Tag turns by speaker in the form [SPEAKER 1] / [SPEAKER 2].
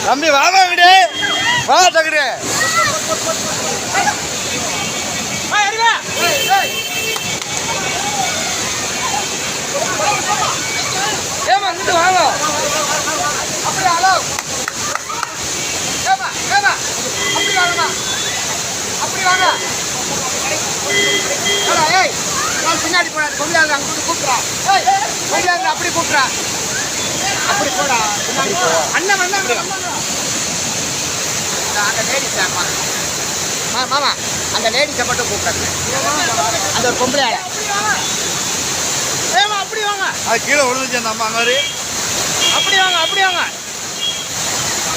[SPEAKER 1] தம்பி வாங்க விடு வா டக்குடு ஏமா இங்கிட்டு வாங்க அப்படி ஹலோ ஏமா ஏமா அப்படி வாங்கம்மா அப்படி வாங்க ஏய் நான் பின்னாடி போனா கொம்பியாங்க அங்க கூப்பிடுறா ஏய் கொம்பியாங்க அப்படி கூப்பிடுறா அப்படி போடா அண்ணன் வந்தாங்க அந்த லேடிஸ் மாமா அந்த லேடிஸை மட்டும் கூப்பிடுறாங்க அந்த ஒரு பொம்பளையால ஏமா அப்படி வாங்க அது கீழே விழுந்துச்சு அந்த அம்மா மாதிரி அப்படி வாங்க